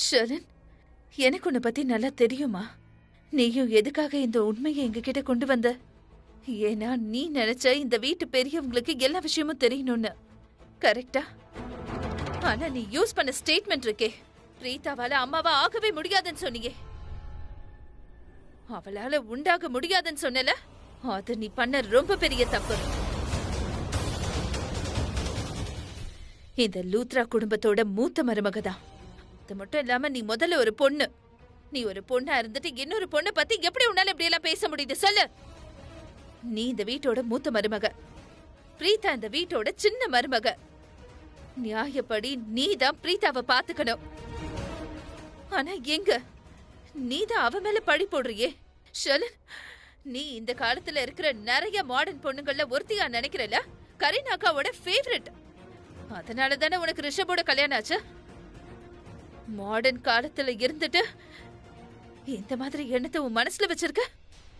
ஷரன், எனக்கு உன்னை பத்தி நல்லா தெரியுமா? நீயும் எதுக்காக இந்த உண்மையை எங்ககிட்ட கொண்டு வந்த? ஏன்னா நீ நினைச்ச இந்த வீட்டு பெரியவங்களுக்கு எல்லா விஷயமும் தெரியணும்னு. கரெக்டா? ஆனா நீ யூஸ் பண்ண ஸ்டேட்மெண்ட் இருக்கே, பிரீதாவால அம்மாவா ஆகவே முடியாதுன்னு சொன்னீங்க. அவளால உண்டாக முடியாதுன்னு சொன்னல, அது நீ பண்ண ரொம்ப பெரிய தப்பு. இந்த லூத்ரா குடும்பத்தோட மூத்த மருமகதான். அது மட்டும் இல்லாம நீ முதல்ல ஒரு பொண்ணு. நீ ஒரு பொண்ணா இருந்துட்டு இன்னொரு பொண்ணை பத்தி எப்படி உன்னால இப்படி எல்லாம் பேச முடியுது சொல்லு? நீ இந்த வீட்டோட மூத்த மருமக, பிரீதா இந்த வீட்டோட சின்ன மருமக. நியாயப்படி நீதான் பிரீதாவை பாத்துக்கணும். ஆனா எங்க நீதான் அவ மேல பழி போடுறியே. ஷலன், நீ இந்த காலத்துல இருக்கிற நிறைய மாடர்ன் பொண்ணுங்கள்ல ஒருத்தியா நினைக்கிறல? கரீனாக்காவோட ஃபேவரட். அதனாலதானே உனக்கு ரிஷபோட கல்யாணம் ஆச்சு. மாடர்ன் காலத்துல இருந்துட்டு இந்த மாதிரி எண்ணத்தை உன் மனசுல வச்சிருக்க?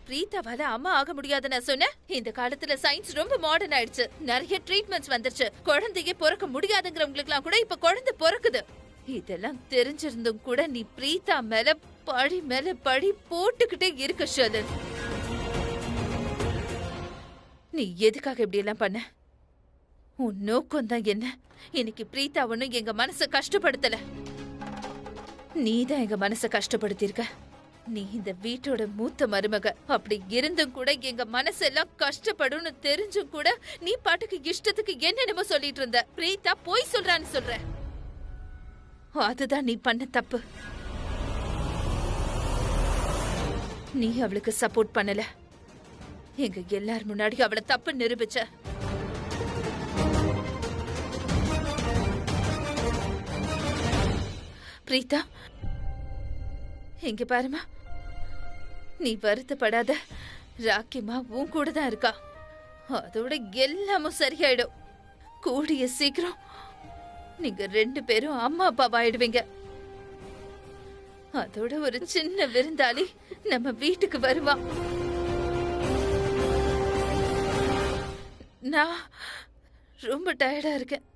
பிரீதாவால அம்மா ஆக முடியாது நான் சொன்னேன். இந்த காலத்துல சயின்ஸ் ரொம்ப மாடர்ன் ஆயிடுச்சு. நிறைய ட்ரீட்மெண்ட்ஸ் வந்துருச்சு. குழந்தையே பிறக்க முடியாதுங்கிறவங்களுக்கு எல்லாம் கூட இப்ப குழந்தை பிறக்குது. இதெல்லாம் தெரிஞ்சிருந்தும் கூட நீ பிரீதா மேல பழி போட்டுக்கிட்டே இருக்க ஷலன். நீ எதுக்காக இப்படி எல்லாம் பண்ண? உன் நோக்கம் தான் என்ன? இன்னைக்கு பிரீதா ஒன்னும் எங்க மனச கஷ்டப்படுத்தல, நீதான் எங்க மனச கஷ்டப்படுத்திருக்க. நீ இந்த வீட்டோட மூத்த மருமக. அப்படி இருந்தும் கூட எங்க மனசெல்லாம் கஷ்டப்படும் தெரிஞ்சும் கூட நீ பாட்டுக்கு இஷ்டத்துக்கு என்னென்னமோ சொல்லிட்டு இருந்த. பிரீதா போய் சொல்றான்னு சொல்ற. அதுதான் நீ பண்ண தப்பு. நீ அவளுக்கு சப்போர்ட் பண்ணல. எங்க எல்லார் முன்னாடி அவளை தப்பு நிரூபிச்ச. பிரீதா, இங்க பாருமா, நீ வருத்தப்படாத. ராக்கிமா உன் கூட தான் இருக்கா. அதோட எல்லாமும் சரியாயிடும். கூடிய சீக்கிரம் நீங்க 2 பேரும் அம்மா அப்பாவாயிடுவீங்க. அதோட ஒரு சின்ன விருந்தாளி நம்ம வீட்டுக்கு வருவா. நான் ரொம்ப டயர்டா இருக்கேன்.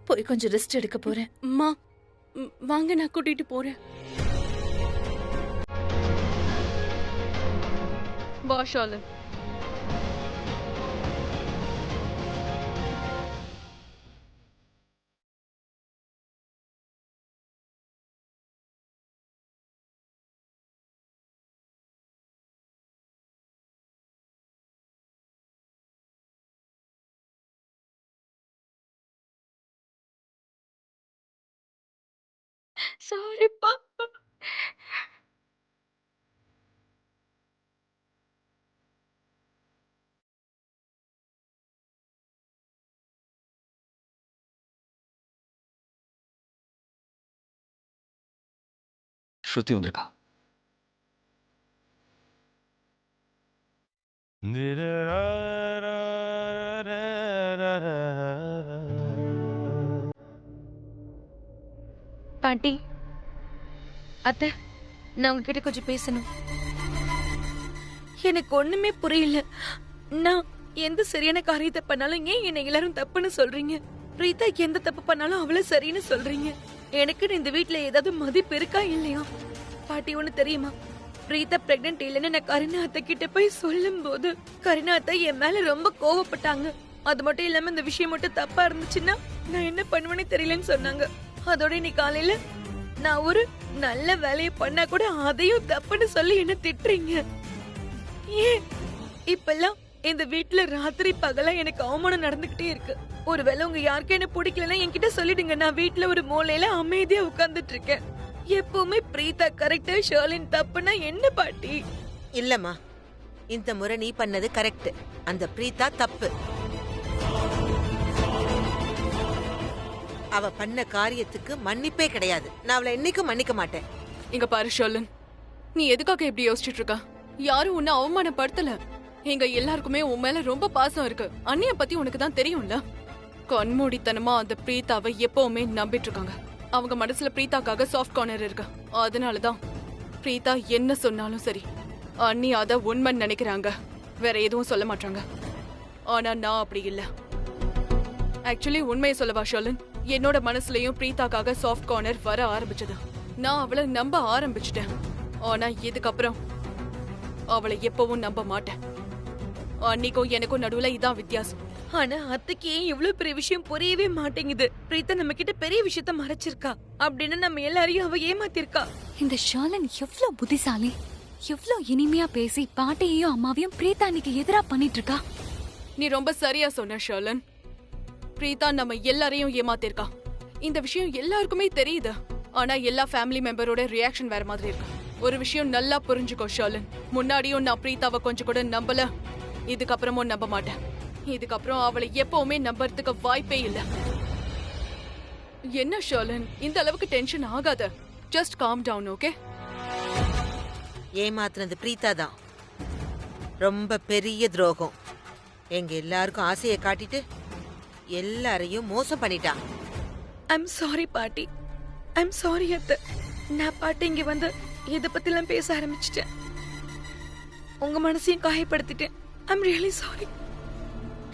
போய் கொஞ்சம் ரெஸ்ட் எடுக்க போறேன். அம்மா வாங்க, நான் கூட்டிட்டு போறேன். வா ஷாலன். சாரிப்பா. ஸ்ருதி வந்திருக்கா? பாட்டி, அத்தை, நான் உங்ககிட்ட கொஞ்சம் பேசணும். எனக்கு ஒண்ணுமே புரியல. நான் எந்த சரியான காரியத்தை பண்ணாலும் ஏன் என்ன எல்லாரும் தப்புன்னு சொல்றீங்க? பிரீதா எந்த தப்பு பண்ணாலும் அவளை சரின்னு சொல்றீங்க. எனக்கு இந்த வீட்டுல ஏதாவது மதிப்பு இருக்கா இல்லையா? பாட்டி, ஒண்ணு தெரியுமா? பிரீதா பிரெக்னன்ட் இல்லைன்னு நான் கரீனா அத்தை கிட்ட போய் சொல்லும் போது கரீனா அத்தை என் மேல ரொம்ப கோவப்பட்டாங்க. அது மட்டும் இல்லாம இந்த விஷயம் மட்டும் தப்பா இருந்துச்சுன்னா நான் என்ன பண்ணுவேன்னு தெரியலன்னு சொன்னாங்க. அதோட இன்னைக்கு காலையில நான் ஒரு நல்ல வேலையை பண்ணா கூட அதையும் தப்புன்னு சொல்லி என்ன திட்டுறீங்க. ஏன் இப்பெல்லாம் இந்த வீட்டுல ராத்திரி பகலா எனக்கு அவமானம் நடந்துகிட்டே இருக்கு. ஒருவேளை உங்க யாருக்கும் என்ன பிடிக்கலன்னா என்கிட்ட சொல்லிடுங்க. நான் வீட்டுல ஒரு மூலையில அமைதியா உட்கார்ந்துட்டு இருக்கேன். எப்பவுமே பிரீதா கரெக்டா, ஷர்லின் தப்புன்னா என்ன பாட்டி? இல்லம்மா, இந்த முறை நீ பண்ணது கரெக்ட். அந்த பிரீதா தப்பு. அவ பண்ண காரியத்துக்கு மன்னிப்பே கிடையாது. நான் அவளை என்னைக்கும் மன்னிக்க மாட்டேன். இங்க பாரு ஷர்லின், நீ எதுக்காக இப்படி யோசிச்சுட்டு இருக்கா? யாரும் உன்னை அவமானப்படுத்தல. எங்க எல்லாருக்குமே உன் மேல ரொம்ப பாசம் இருக்கு. அண்ணிய பத்தி உனக்கு தான் தெரியும்ல. கண்மூடித்தனமா அந்த பிரீதாவை எப்பவுமே நம்பிட்டு இருக்காங்க. அவங்க மனசுல பிரீதாக்காக சாஃப்ட் கார்னர் இருக்கு. அதனாலதான் பிரீதா என்ன சொன்னாலும் சரி, அண்ணி அத உண்மைன்னு நினைக்கிறாங்க. வேற எதுவும் சொல்ல மாட்டாங்க. ஆனா நான் அப்படி இல்ல. ஆக்சுவலி உண்மையை சொல்லவா ஷர்லின், என்னோட மனசுலயும் பிரீதாக்காக சாஃப்ட் கார்னர் வர ஆரம்பிச்சது. நான் அவளை நம்ப ஆரம்பிச்சிட்டேன். ஆனா இதுக்கப்புறம் அவளை எப்பவும் நம்ப மாட்டேன். அன்னைக்கும் எனக்கும் நடுவுல இதான் வித்தியாசம். ஆனா அத்தைக்கு ஏன் இவ்வளவு பெரிய விஷயம் புரியவே மாட்டேங்குது? பிரீதா நம்ம கிட்ட பெரிய விஷயத்த மறைச்சிருக்கா அப்படின்னு நம்ம எல்லாரையும் அவ ஏமாத்திருக்கா. இந்த ஷாலன் எவ்ளோ புத்திசாலி, எவ்ளோ இனிமையா பேசி பாட்டியையும் அம்மாவையும் பிரீதா அன்னைக்கு எதிரா பண்ணிட்டு இருக்கா. நீ ரொம்ப சரியா சொன்ன ஷர்லன். பிரீதா நம்ம எல்லாரையும் ஏமாத்திருக்கா. இந்த விஷயம் எல்லாருக்குமே தெரியுது. ஆனா எல்லா ஃபேமிலி மெம்பரோட ரியாக்ஷன் வேற மாதிரி இருக்கு. ஒரு விஷயம் நல்லா புரிஞ்சுக்கோ ஷர்லன். முன்னாடியும் நான் பிரீதாவை கொஞ்சம் கூட நம்பல, இதுக்கப்புறமும் நம்ப மாட்டேன். இதுக்கப்புறம் அவளை எப்பவுமே நம்பறதுக்கு வாய்ப்பே இல்ல. என்ன ஷர்லன், இந்த அளவுக்கு டென்ஷன் ஆகாத. Just calm down, okay? ஏமாத்துனது பிரீதா தான். ரொம்ப பெரிய துரோகம். எங்க எல்லாருக்கும் ஆசையை காட்டிட்டு எல்லாரையும் மோசம் பண்ணிட்டா. ஐம் சாரி பாட்டி, ஐம் சாரி அத்தை. நான் பாட்டி இங்க வந்து இத பத்தி எல்லாம் பேச ஆரம்பிச்சிட்டேன். உங்க மனசையும் காயப்படுத்திட்டேன். I'm really sorry.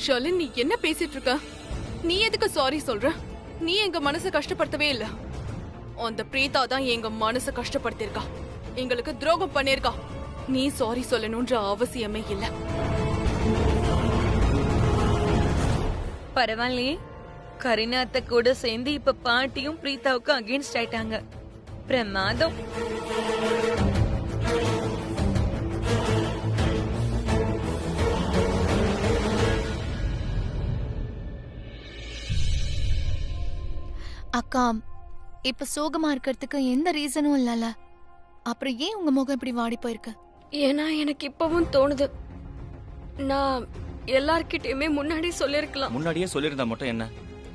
ஷர்லன், நீ என்ன பேசிட்டு இருக்க? நீ எதுக்கு சாரி சொல்ற? நீ எங்க மனசை கஷ்டப்படுத்தவே இல்ல. அந்த பிரீதா தான் எங்க மனசை கஷ்டப்படுத்திருக்கா, எங்களுக்கு துரோகம் பண்ணிருக்கா. நீ சாரி சொல்லணும்ன்ற அவசியமே இல்ல. பரவாயில்லையே, கரீனா அத்தை கூட சேர்ந்து இப்ப பாட்டியும் பிரீதாவுக்கு அகைன்ஸ்ட் ஆயிட்டாங்க. பிரமாதம். அக்கா, இப்ப சோகமா இருக்கிறதுக்கு எந்த ரீசனும் இல்லல. அப்புறம் ஏன் உங்க முகம் இப்படி வாடி போயிருக்கு? ஏன்னா எனக்கு இப்பவும் தோணுது, நான் எல்லார்கிட்டயுமே முன்னாடி சொல்லிருக்கலாம். முன்னாடியே சொல்லியிருந்தா மட்டும் என்ன?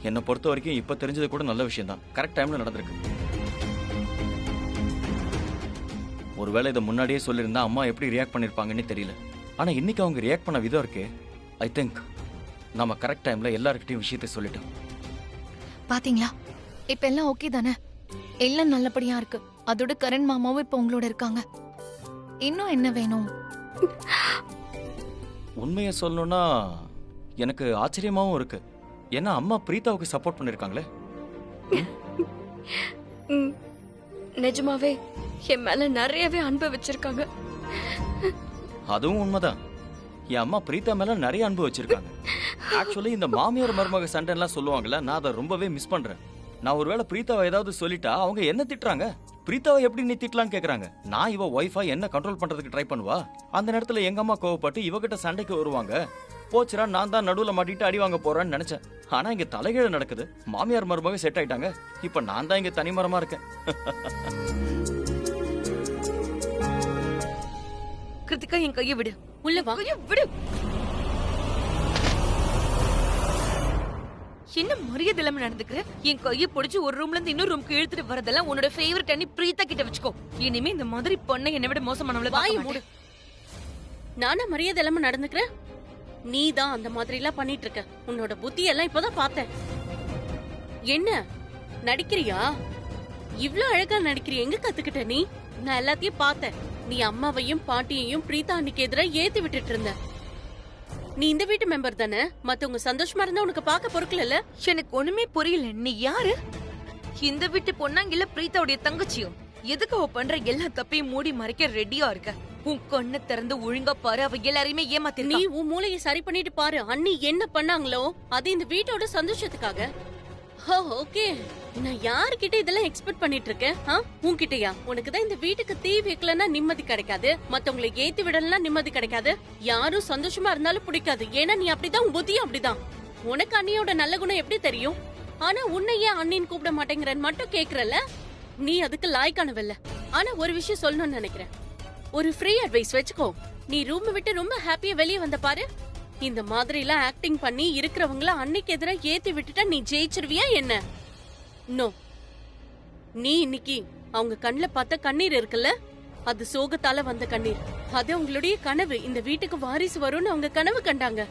என்னை பொறுத்த வரைக்கும் இப்ப தெரிஞ்சது கூட நல்ல விஷயம் தான். கரெக்ட் டைம்ல நடந்திருக்கு. ஒருவேளை இதை முன்னாடியே சொல்லியிருந்தா அம்மா எப்படி ரியாக்ட் பண்ணிருப்பாங்கன்னு தெரியல. ஆனா இன்னைக்கு அவங்க ரியாக்ட் பண்ண விதம் இருக்கு. ஐ திங்க் நம்ம கரெக்ட் டைம்ல எல்லார்கிட்டயும் விஷயத்தை சொல்லிட்டோம். பாத்தீங்களா, இப்ப எல்லாம் ஓகே தானே? எல்லாம் நல்லபடியா இருக்கு. அதோட கரண் மாமாவும் இப்ப உங்களோட இருக்காங்க. இன்னும் என்ன வேணும்? உண்மையை சொல்லணும்னா எனக்கு ஆச்சரியமாவும் இருக்கு. ஏன்னா அம்மா பிரீதாவுக்கு சப்போர்ட் பண்ணிருக்காங்களே. நிஜமாவே என் மேல நிறையவே அன்பு வச்சிருக்காங்க. அதுவும் உண்மைதான். என் அம்மா பிரீதா மேல நிறைய அன்பு வச்சிருக்காங்க. ஆக்சுவலி இந்த மாமியார் மருமக சண்டை எல்லாம் சொல்லுவாங்கல்ல, நான் அதை ரொம்பவே மிஸ் பண்றேன். நான் ஒருவேளை பிரீதாவை ஏதாவது சொல்லிட்டா அவங்க என்ன திட்டுறாங்க, பிரீதாவை எப்படி நீ திட்டலான்னு கேக்குறாங்க. நான் இவ ஒய்ஃபா என்ன கண்ட்ரோல் பண்றதுக்கு ட்ரை பண்ணுவா. அந்த நேரத்துல எங்க அம்மா கோவப்பட்டு இவகிட்ட சண்டைக்கு வருவாங்க. போச்சுரா, நான் தான் நடுவுல மாட்டிட்டு அடி வாங்க போறேன்னு நினைச்சேன். ஆனா இங்க தலைகீழ நடக்குது. மாமியார் மருமக செட் ஆயிட்டாங்க. இப்ப நான் தான் இங்க தனிமரமா இருக்கேன். கிருத்திகா, என் கையை விடு. உள்ள வா. கையை விடு. என்ன மரியாதை இல்லாம நடந்துக்கிற? என் கையை பிடிச்சு ஒரு ரூம்ல இருந்து இன்னொரு ரூம்க்கு இழுத்துட்டு வரதெல்லாம் உன்னோட ஃபேவரட் அண்ணி பிரீதா கிட்ட வச்சுக்கோ. இனிமே இந்த மாதிரி பொண்ணை என்னை விட மோசமானவள வாயை மூடு. நானா மரியாதை இல்லாம நடந்துக்கிறேன்? நீ தான் அந்த மாதிரி எல்லாம் பண்ணிட்டு இருக்க. உன்னோட புத்தி எல்லாம் இப்பதான் பார்த்தேன். என்ன நடிக்கிறியா? இவ்ளோ அழகா நடிக்கிறிய எங்க கத்துக்கிட்ட நீ? நான் எல்லாத்தையும் பார்த்தேன். நீ அம்மாவையும் பாட்டியையும் பிரீதா அன்னைக்கு எதிரா ஏத்தி விட்டுட்டு இருந்த. நீ இந்த வீட்டு மெம்பர் தானே? மத்தவங்க சந்தோஷமா இருந்தா உனக்கு பார்க்க பொறுக்கல. எனக்கு ஒண்ணுமே புரியல. நீ யாரு? இந்த வீட்டு பொண்ணாங்கில பிரீதாவுடைய தங்கச்சியும்? எதுக்கு அவ பண்ற எல்லா தப்பையும் மூடி மறைக்க ரெடியா இருக்க? உன் கண்ணை திறந்து ஒழுங்கா பாரு. அவ எல்லாரையுமே ஏமாத்தி. நீ உன் மூளையை சரி பண்ணிட்டு பாரு. அண்ணி என்ன பண்ணாங்களோ அது இந்த வீட்டோட சந்தோஷத்துக்காக. ஓகே, நான் யார்கிட்ட இதெல்லாம் எக்ஸ்பெக்ட் பண்ணிட்டு இருக்கேன்? உன்கிட்டயா? உனக்கு தான் இந்த வீட்டுக்கு தீ வைக்கலன்னா நிம்மதி கிடைக்காது, மத்தவங்களை ஏத்தி விடலாம் நிம்மதி கிடைக்காது, யாரும் சந்தோஷமா இருந்தாலும் பிடிக்காது. ஏன்னா நீ அப்படிதான், உன் புத்தியும் அப்படிதான். உனக்கு அண்ணியோட நல்ல குணம் எப்படி தெரியும்? ஆனா உன்னை ஏன் அண்ணின்னு கூப்பிட மாட்டேங்கிறன்னு மட்டும் கேக்குறல. நீ அதுக்கு லாய்க்கானவல்ல. ஆனா ஒரு விஷயம் சொல்லணும்னு நினைக்கிறேன். ஒரு ஃப்ரீ அட்வைஸ் வச்சுக்கோ. நீ ரூம் விட்டு ரொம்ப ஹாப்பியா வெளியே வந்த பாரு. இந்த மாதிரி எல்லாம் ஆக்டிங் பண்ணி இருக்கிறவங்கள அன்னைக்கு எதிரா ஏத்தி விட்டுட்டா நீ ஜெயிச்சிருவியா என்ன? நோ. நீ இன்னைக்கு அவங்க கண்ணுல பார்த்த கண்ணீர் இருக்குல்ல, அது சோகத்தால வந்த கண்ணீர். அது உங்களுடைய கனவு. இந்த வீட்டுக்கு வாரிசு வரும்னு அவங்க கனவு கண்டாங்க.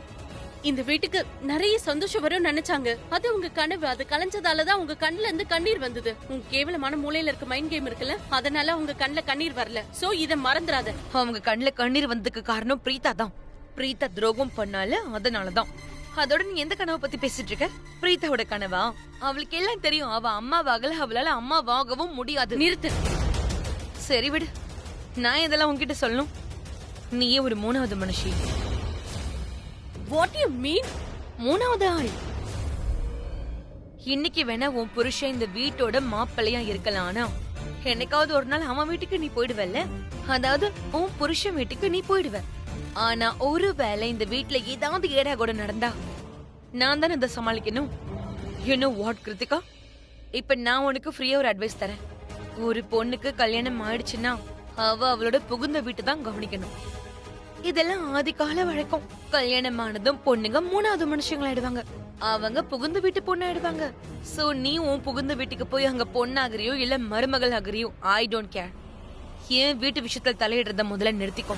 இந்த வீட்டுக்கு நிறைய சந்தோஷம் வரும்னு நினைச்சாங்க. அது உங்க கனவு. அது கலைஞ்சதாலதான் உங்க கண்ணுல இருந்து கண்ணீர் வந்தது. உங்க கேவலமான மூலையில இருக்க மைண்ட் கேம் இருக்குல்ல, அதனால உங்க கண்ணுல கண்ணீர் வரல. சோ இத மறந்துடாத. அவங்க கண்ணுல கண்ணீர் வந்ததுக்கு காரணம் பிரீதா தான். பிரீதா துரோகம் பண்ணால, அதனாலதான். அதோட நீ எந்த கனவை பத்தி பேசிட்டு இருக்க? பிரீத்தாவோட கனவா? அவளுக்கு எல்லாம் தெரியும். அவ அம்மாவாகல, அவளால அம்மாவாகவும் முடியாது. நிறுத்து. சரி விடு, நான் இதெல்லாம் உன்கிட்ட சொல்லணும்? நீயே ஒரு மூணாவது மனுஷி. What you mean? மூணாவது ஆள். இன்னைக்கு வேணா உன் புருஷன் இந்த வீட்டோட மாப்பிள்ளையா இருக்கலாம், ஆனா என்னைக்காவது ஒரு நாள் அவன் வீட்டுக்கு நீ போயிடுவல்ல? அதாவது உன் புருஷன் வீட்டுக்கு நீ போயிடுவ. ஆனா ஒருவேளை இந்த வீட்ல ஏதாவது ஏடா கூட நடந்தா நான் தானே அதை சமாளிக்கணும். யூ நோ வாட் கிருத்திகா, இப்ப நான் உனக்கு ஃப்ரீயா ஒரு அட்வைஸ் தரேன். ஒரு பொண்ணுக்கு கல்யாணம் ஆயிடுச்சுன்னா அவளோட புகுந்த வீட்டு தான் கவனிக்கணும். இதெல்லாம் ஆதிகால வழக்கம். கல்யாணம் ஆனதும் பொண்ணுங்க மூணாவது மனுஷங்களாயிடுவாங்க. அவங்க புகுந்த வீட்டு பொண்ணு ஆயிடுவாங்க. சோ நீ உன் புகுந்த வீட்டுக்கு போய் அங்க பொண்ணாகிறியோ இல்ல மருமகள் ஆகிறியோ, ஐ டோன்ட் கேர். ஏன் வீட்டு விஷயத்துல தலையிடுறத முதல்ல நிறுத்திக்கோ.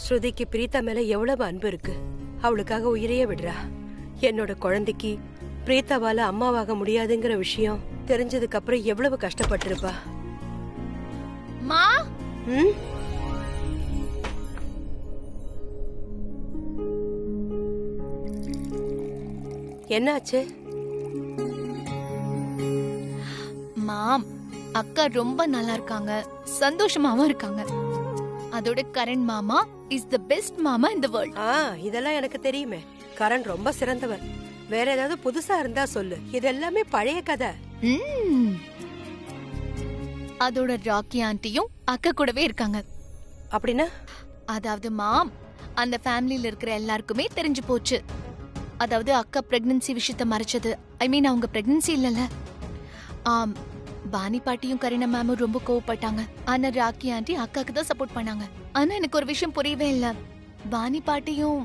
ஸ்ருதிக்கு பிரீதா மேல எவ்வளவு அன்பு இருக்கு. அவளுக்காக உயிரையே விடுறா. என்னோட குழந்தைக்கு பிரீத்தாவால அம்மாவாக முடியாதுங்கிற விஷயம் தெரிஞ்சதுக்கு அப்புறம் எவ்வளவு கஷ்டப்பட்டிருப்பா. மா, என்னாச்சு? மாம், அக்கா ரொம்ப நல்லா இருக்காங்க, சந்தோஷமாவும் இருக்காங்க. அதோட கரண் மாமா இஸ் தி பெஸ்ட் மாமா இன் தி வேர்ல்ட். இதெல்லாம் எனக்கு தெரியுமே. கரண் ரொம்ப சிறந்தவர். வேற ஏதாவது புதுசா இருந்தா சொல்லு. இதெல்லாமே பழைய கதை. அதோட ராக்கி ஆண்டியும் அக்கா கூடவே இருக்காங்க. அப்படின்னா? அதாவது மாம், அந்த ஃபேமிலில இருக்கிற எல்லாருக்குமே தெரிஞ்சு போச்சு. அதாவது அக்கா பிரெக்னன்சி விஷயத்த மறைச்சது. ஐ மீன் அவங்க பிரெக்னன்சி இல்லல. பானி பாட்டியும் கரீனா மேமும் ரொம்ப கோவப்பட்டாங்க. ஆனா ராக்கி ஆண்டி அக்காக்கு தான் சப்போர்ட் பண்ணாங்க. ஆனா எனக்கு ஒரு விஷயம் புரியவே இல்ல. பானி பாட்டியும்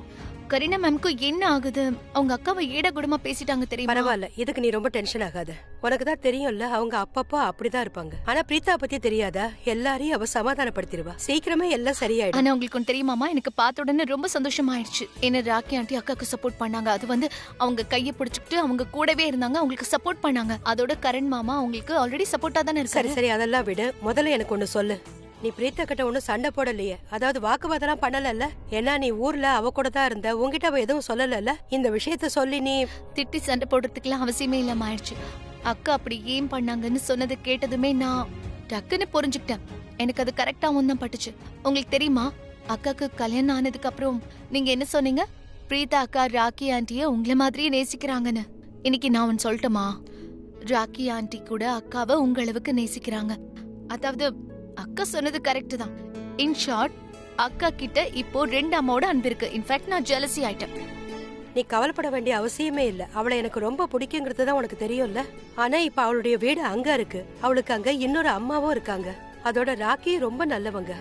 கரீனா மேம்க்கும் என்ன ஆகுது? அவங்க அக்காவை ஏடா கூடமா பேசிட்டாங்க தெரியுமா? பரவாயில்ல, இதுக்கு நீ ரொம்ப டென்ஷன் ஆகாத. உனக்கு தான் தெரியும்ல, அவங்க அப்பப்பா அப்படிதான் இருப்பாங்க. ஆனா பிரீதா பத்தி தெரியாதா? எல்லாரையும் அவ சமாதானப்படுத்திடுவா. சீக்கிரமே எல்லாம் சரியாயிடும். ஆனா உங்களுக்கு ஒன்று தெரியுமாமா, எனக்கு பார்த்த உடனே ரொம்ப சந்தோஷமாயிடுச்சு. என்ன ராக்கி ஆண்டி அக்காக்கு சப்போர்ட் பண்ணாங்க. அது வந்து அவங்க கையை பிடிச்சிட்டு அவங்க கூடவே இருந்தாங்க, அவங்களுக்கு சப்போர்ட் பண்ணாங்க. அதோட கரண் மாமா அவங்களுக்கு ஆல்ரெடி சப்போர்ட்டா தானே இருக்காரு. சரி சரி, அதெல்லாம் விடு. முதல்ல எனக்கு ஒண்ணு சொல்லு. நீ பிரீத்தா கிட்ட ஒன்னும் சண்டை போடலையே? அதாவது வாக்குவாதம் பண்ணல? ஏன்னா நீ ஊர்ல அவ கூட தான் இருந்த. உங்ககிட்ட அவ எதுவும் சொல்லல. இந்த விஷயத்த சொல்லி நீ திட்டி சண்டை போடுறதுக்குலாம் அவசியமே இல்லாம ஆயிடுச்சு. அக்கா அப்படி ஏன் பண்ணாங்கன்னு சொன்னதை கேட்டதுமே நான் டக்குன்னு புரிஞ்சுக்கிட்டேன். எனக்கு அது கரெக்டாவும் தான் பட்டுச்சு. உங்களுக்கு தெரியுமா, அக்காக்கு கல்யாணம் ஆனதுக்கு அப்புறம் நீங்க என்ன சொன்னீங்க? பிரீதா அக்கா ராக்கி ஆண்டிய உங்களை மாதிரியே நேசிக்கிறாங்கன்னு. இன்னைக்கு நான் ஒன்னு சொல்லட்டுமா? ராக்கி ஆண்டி கூட அக்காவை உங்களவுக்கு நேசிக்கிறாங்க. அதாவது அக்கா சொன்னது கரெக்ட் தான். இன் ஷார்ட், அக்கா கிட்ட இப்போ 2 அம்மாவோட அன்பு இருக்கு. இன்ஃபேக்ட் நான் ஜெலசி ஆயிட்டேன். நீ கவலைப்பட வேண்டிய அவசியமே இல்ல. அவளை எனக்கு ரொம்ப பிடிக்குங்கிறது தான் உனக்கு தெரியும்ல. ஆனா இப்ப அவளுடைய வீடு அங்க இருக்கு. அவளுக்கு அங்க இன்னொரு அம்மாவும் இருக்காங்க. அதோட ராக்கி ரொம்ப நல்லவங்க.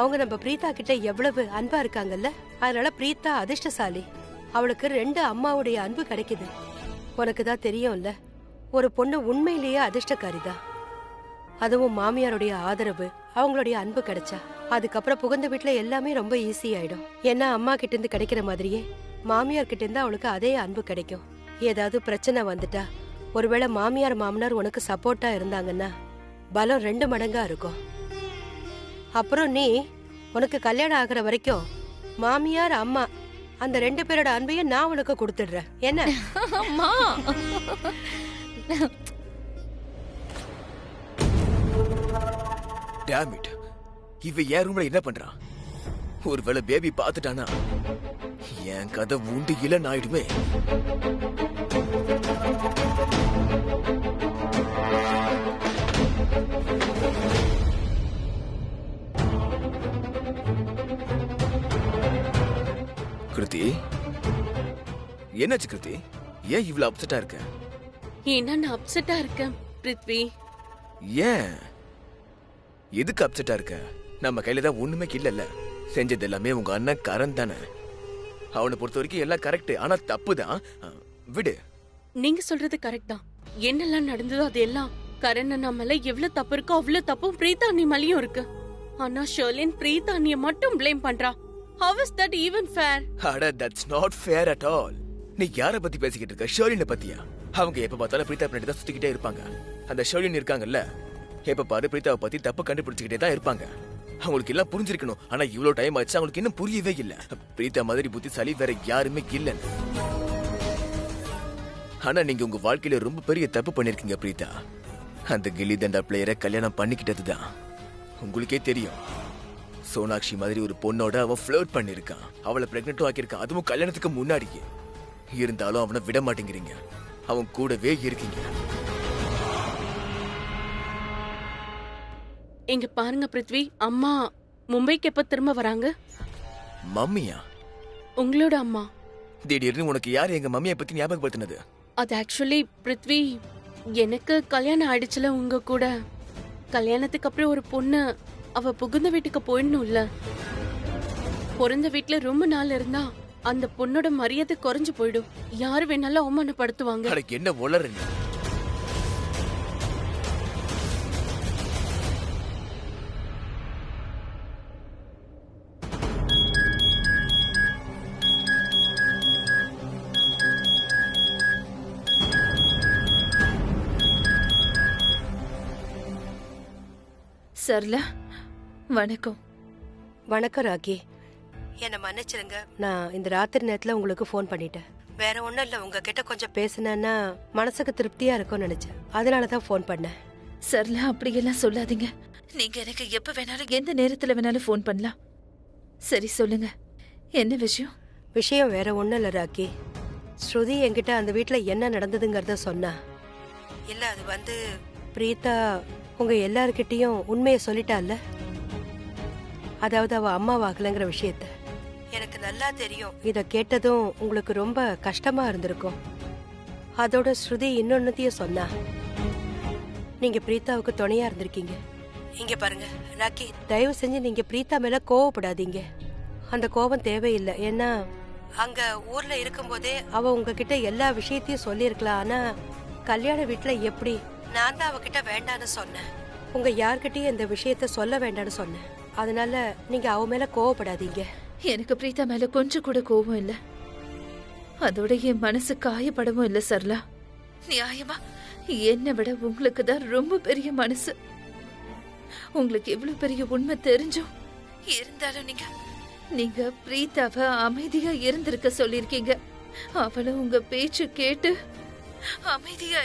அவங்க நம்ம பிரீதா கிட்ட எவ்வளவு அன்பா இருக்காங்கல்ல. அதனால பிரீதா அதிர்ஷ்டசாலி. அவளுக்கு 2 அம்மாவுடைய அன்பு கிடைக்குது. உனக்கு தான் தெரியும்ல, ஒரு பொண்ணு உண்மையிலேயே அதிர்ஷ்டக்காரிதான். அதுவும் மாமியாருடைய ஆதரவு, அவங்களுடைய அன்பு கிடைச்சா அதுக்கப்புறம் புகுந்த வீட்டுல எல்லாமே ரொம்ப ஈஸி ஆயிடும். ஏன்னா அம்மா கிட்ட இருந்து கிடைக்கிற மாதிரியே மாமியார் கிட்ட இருந்து அவளுக்கு அதே அன்பு கிடைக்கும். ஏதாவது பிரச்சனை வந்துட்டா, ஒருவேளை மாமியார் மாமனார் உனக்கு சப்போர்ட்டா இருந்தாங்கன்னா பலம் 2 மடங்கா இருக்கும். அப்புறம் நீ உனக்கு கல்யாணம் ஆகுற வரைக்கும் மாமியார் அம்மா அந்த 2 பேரோட அன்பையும் நான் உனக்கு கொடுத்துடுறேன். என்ன? Damn it. இவ என் ரூம்ல என்ன பண்றான்? ஒருவேளை பேபி பாத்துட்டானா என் கதை உண்டு இல்லன்னு ஆயிடுமே. கிருத்தி, என்னாச்சு கிருத்தி? ஏன் இவ்வளவு அப்செட்டா இருக்க? ஏன்னா நான் அப்செட்டா இருக்கேன் பிருத்வி. ஏன் எதுக்கு அப்செட்டா இருக்க? நம்ம கையில தான் ஒண்ணுமே இல்லல்ல. செஞ்சது எல்லாமே உங்க அண்ணன் கரண் தானே. அவனை பொறுத்த வரைக்கும் எல்லாம் கரெக்ட். ஆனா தப்பு தான். விடு. நீங்க சொல்றது கரெக்ட் தான். என்னெல்லாம் நடந்ததோ அது எல்லாம் கரண் அண்ணா மேல எவ்வளவு தப்பு இருக்கோ அவ்வளவு தப்பும் பிரீதா அண்ணி மேலயும் இருக்கு. ஆனா ஷர்லின் பிரீதா அண்ணிய மட்டும் ப்ளேம் பண்றா. How is that even fair? அட, that's not fair at all. நீ யாரை பத்தி பேசிக்கிட்டு இருக்க? ஷர்லினை பத்தியா? அவங்க எப்ப பார்த்தாலும் பிரீதா பின்னாடி தான் சுத்திக்கிட்டே இருப்பாங்க. அந்த ஷோலின் இருக்காங்கல்ல, எப்ப பாரு பிரீதாவை பத்தி தப்பு கண்டுபிடிச்சுக்கிட்டே தான் இருப்பாங்க. அவங்களுக்கு எல்லாம் புரிஞ்சிருக்கணும். ஆனா இவ்வளவு டைம் ஆச்சு, அவங்களுக்கு இன்னும் புரியவே இல்ல. பிரீதா மாதிரி புத்திசாலி வேற யாருமே இல்லன்னு. ஆனா நீங்க உங்க வாழ்க்கையில ரொம்ப பெரிய தப்பு பண்ணிருக்கீங்க பிரீதா. அந்த கில்லி தண்டா பிளேயரை கல்யாணம் பண்ணிக்கிட்டதுதான். உங்களுக்கே தெரியும், சோனாக்ஷி மாதிரி ஒரு பொண்ணோட அவன் ஃப்ளர்ட் பண்ணிருக்கான். அவளை பிரெக்னென்ட்டும் ஆக்கியிருக்கான், அதுவும் கல்யாணத்துக்கு முன்னாடியே. இருந்தாலும் அவனை விட மாட்டேங்கிறீங்க, அவன் கூடவே இருக்கீங்க. இங்க பாருங்க பிருத்வி, அம்மா மும்பைக்கு எப்ப திரும்ப வராங்க? மம்மியா? உங்களோட அம்மா. திடீர்னு உனக்கு யார் எங்க மம்மியை பத்தி ஞாபகப்படுத்தினது? அது ஆக்சுவலி பிருத்வி, எனக்கு கல்யாணம் ஆயிடுச்சுல உங்க கூட. கல்யாணத்துக்கு அப்புறம் ஒரு பொண்ணு அவ புகுந்த வீட்டுக்கு போயிடணும்ல. பிறந்த வீட்டுல ரொம்ப நாள் இருந்தா அந்த பொண்ணோட மரியாதை குறைஞ்சு போயிடும். யாரு வேணாலும் அவமானப்படுத்துவாங்க. என்ன உளறீங்க? சரளா, வணக்கம். வணக்கம் ராக்கி. என்னை மன்னிச்சிருங்க, நான் இந்த ராத்திரி நேரத்துல உங்களுக்கு ஃபோன் பண்ணிட்டேன். வேற ஒன்றும் இல்லை, உங்ககிட்ட கொஞ்சம் பேசினேன்னா மனசுக்கு திருப்தியா இருக்கும்னு நினைச்சேன். அதனால தான் ஃபோன் பண்ணேன். சரளா, அப்படியெல்லாம் சொல்லாதீங்க. நீங்க எனக்கு எப்ப வேணாலும் எந்த நேரத்துல வேணாலும் ஃபோன் பண்ணலாம். சரி சொல்லுங்க, என்ன விஷயம்? விஷயம் வேற ஒன்றும் இல்லை ராக்கி. ஸ்ருதி என்கிட்ட அந்த வீட்டில் என்ன நடந்ததுங்கிறத சொன்னா. இல்லை, அது பிரீதா உங்க எல்லார்கிட்டையும் உண்மையை சொல்லிட்டால. அதாவது அவ அம்மாவாகலங்கிற விஷயத்த. எனக்கு நல்லா தெரியும், இத கேட்டதும் உங்களுக்கு ரொம்ப கஷ்டமா இருந்திருக்கும். அதோட ஸ்ருதி இன்னொன்னுத்தையும் சொன்னா, நீங்க பிரீதாவுக்கு துணையா இருந்திருக்கீங்க. இங்க பாருங்க ராக்கி, தயவு செஞ்சு நீங்க பிரீதா மேல கோவப்படாதீங்க. அந்த கோபம் தேவையில்லை. ஏன்னா அங்க ஊர்ல இருக்கும்போதே அவ உங்ககிட்ட எல்லா விஷயத்தையும் சொல்லியிருக்கலாம். ஆனா கல்யாண வீட்டுல எப்படி? நான் தான் அவகிட்ட வேண்டான்னு சொன்னேன். உங்க யார்கிட்டயும் இந்த விஷயத்த சொல்ல வேண்டான்னு சொன்னேன். அதனால நீங்க அவ மேல கோவப்படாதீங்க. எனக்கு பிரீதா மேல கொஞ்சம் கூட கோபம் இல்ல. அதோட என் மனசு காயப்படவும் இல்ல சரளா. நியாயமா என்னை விட உங்களுக்கு தான் ரொம்ப பெரிய மனசு. உங்களுக்கு எவ்வளவு பெரிய உண்மை தெரிஞ்சும் இருந்தாலும் நீங்க பிரீதாவை அமைதியா இருந்திருக்க சொல்லிருக்கீங்க. அவளும் உங்க பேச்சு கேட்டு அமைதியா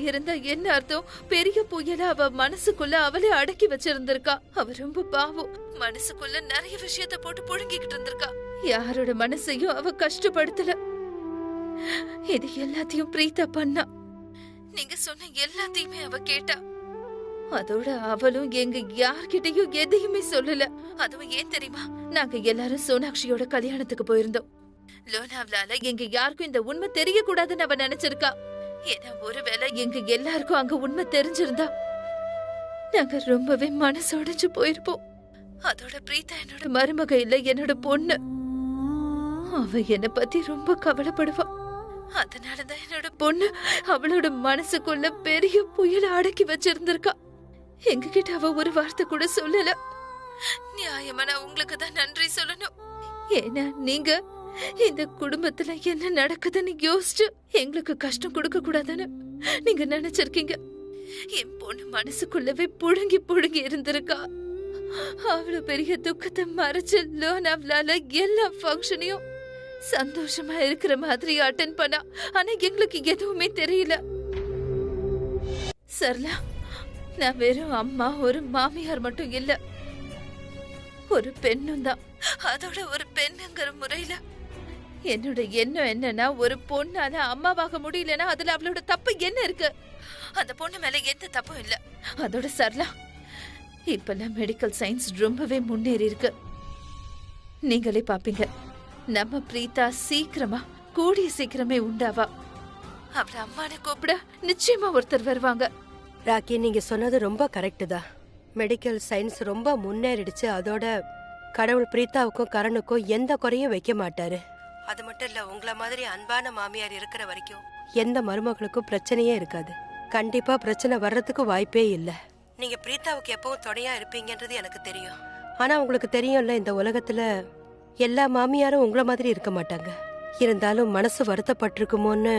இருந்தா என்ன அர்த்தம்? பெரிய புயல அவ மனசுக்குள்ள அவளே அடக்கி வச்சிருந்திருக்கா. அவ ரொம்ப பாவம், மனசுக்குள்ள நிறைய விஷயத்த போட்டு புழுங்கிக்கிட்டு இருந்திருக்கா. யாரோட மனசையும் அவ கஷ்டப்படுத்தல. இது எல்லாத்தையும் பிரீதா பண்ணா. நீங்க சொன்ன எல்லாத்தையுமே அவ கேட்டா. அதோட அவளும் எங்க யார்கிட்டயும் எதையுமே சொல்லல. அதுவும் ஏன் தெரியுமா? நாங்க எல்லாரும் சோனாக்ஷியோட கல்யாணத்துக்கு போயிருந்தோம். லோனாவ்லால எங்க யாருக்கும் இந்த உண்மை தெரியக்கூடாதுன்னு அவ நினைச்சிருக்கா. ஏன்னா ஒருவேளை எங்க எல்லாருக்கும் அங்க உண்மை தெரிஞ்சிருந்தா நாங்க ரொம்பவே மனசொடைஞ்சு போயிருப்போம். அதோட பிரீதா என்னோட மருமக இல்ல, என்னோட பொண்ணு. அவ என்னை பத்தி ரொம்ப கவலைப்படுவா. அதனாலதான் என்னோட பொண்ணு அவளோட மனசுக்குள்ள பெரிய புயல அடக்கி வச்சிருந்திருக்கா. எங்க கிட்ட அவ ஒரு வார்த்தை கூட சொல்லல. நியாயமா நான் உங்களுக்கு தான் நன்றி சொல்லணும். ஏன்னா நீங்க இந்த குடும்பத்துல என்ன நடக்குதுன்னு யோசிச்சு எங்களுக்கு கஷ்டம் கொடுக்க கூடாதுன்னு நீங்க நினைச்சிருக்கீங்க. என் பொண்ணு மனசுக்குள்ளவே புழுங்கி இருந்திருக்கா. அவ்வளவு பெரிய துக்கத்தை மறைச்சு லோனாவ்லால எல்லா ஃபங்க்ஷனையும் சந்தோஷமா இருக்கிற மாதிரி அட்டென்ட் பண்ணா. ஆனா எங்களுக்கு எதுவுமே தெரியல. சரளா, நான் வெறும் அம்மா, ஒரு மாமியார் மட்டும் இல்ல, ஒரு பெண்ணும் தான். அதோட ஒரு பெண்ணுங்கிற முறையில என்னோட எண்ணம் என்னன்னா, ஒரு பொண்ணால அம்மாவாக முடியலன்னா அதுல அவளோட தப்பு என்ன இருக்கு? அந்த பொண்ணு மேல எந்த தப்பும் இல்ல. அதோட சரளா, இப்பெல்லாம் மெடிக்கல் சயின்ஸ் ரொம்பவே முன்னேறி இருக்கு. நீங்களே பாப்பீங்க, நம்ம பிரீதா கூடிய சீக்கிரமே உண்டாவா. அவள அம்மானு கூப்பிட நிச்சயமா ஒருத்தர் வருவாங்க. ராக்கி, நீங்க சொன்னது ரொம்ப கரெக்ட் தான். மெடிக்கல் சயின்ஸ் ரொம்ப முன்னேறிடுச்சு. அதோட கடவுள் பிரீதாவுக்கும் கரணுக்கும் எந்த குறையும் வைக்க மாட்டாரு. அது மட்டும் இல்ல, உங்களை மாதிரி அன்பான மாமியார் இருக்கிற வரைக்கும் எந்த மருமகளுக்கும் பிரச்சனையே இருக்காது. கண்டிப்பா பிரச்சனை வர்றதுக்கு வாய்ப்பே இல்ல. நீங்க பிரீதாவுக்கு எப்பவும் துணையா இருப்பீங்கன்றது எனக்கு தெரியும். ஆனா உங்களுக்கு தெரியும்ல, இந்த உலகத்துல எல்லா மாமியாரும் உங்களை மாதிரி இருக்க மாட்டாங்க. இருந்தாலும் மனசு வருத்தப்பட்டிருக்குமோன்னு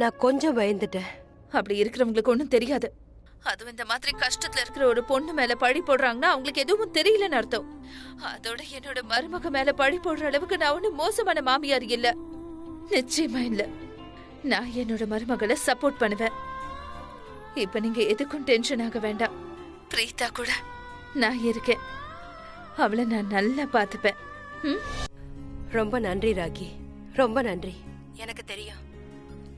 நான் கொஞ்சம் பயந்துட்டேன். அப்படி இருக்கிறவங்களுக்கு ஒண்ணும் தெரியாது. அதுவும் இந்த மாதிரி கஷ்டத்துல இருக்கிற ஒரு பொண்ணு மேல பழி போடுறாங்கன்னா அவங்களுக்கு எதுவும் தெரியலன்னு அர்த்தம். அதோட என்னோட மருமக மேல பழி போடுற அளவுக்கு நான் ஒன்னும் மோசமான மாமியார் இல்ல. நிச்சயமா இல்ல. நான் என்னோட மருமகளை சப்போர்ட் பண்ணுவேன். இப்ப நீங்க எதுக்கும் டென்ஷன் ஆக வேண்டாம். பிரீதா கூட நான் இருக்கேன். அவளை நான் நல்லா பாத்துப்பேன். ரொம்ப நன்றி ராகி, ரொம்ப நன்றி. எனக்கு தெரியும்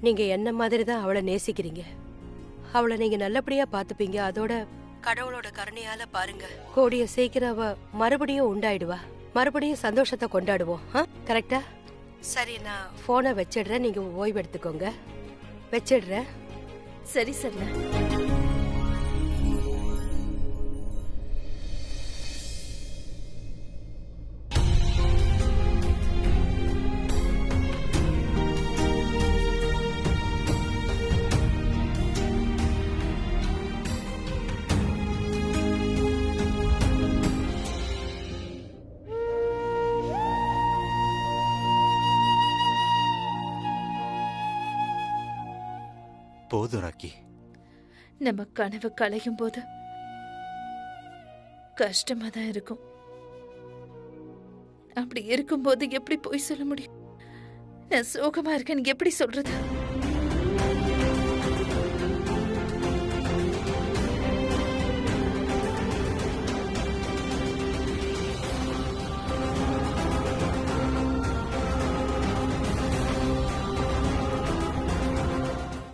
நீங்க என்ன மாதிரி தான் அவளை நேசிக்கிறீங்க. அவளை நீங்க நல்லபடியா பாத்துப்பீங்க. அதோட கடவுளோட கருணையால பாருங்க, கூடிய சீக்கிரம் அவ மறுபடியும் உண்டாயிடுவா. மறுபடியும் சந்தோஷத்தை கொண்டாடுவோம். கரெக்டா? சரி, நான் போனை வச்சிடுறேன். நீங்க ஓய்வு எடுத்துக்கோங்க. வச்சிடுறேன். சரி சரி. போதும் ராக்கி. நம்ம கனவு கலையும் போது கஷ்டமா தான் இருக்கும். அப்படி இருக்கும்போது எப்படி போய் சொல்ல முடியும்? நான் சோகமா இருக்கேன்னு எப்படி சொல்றது?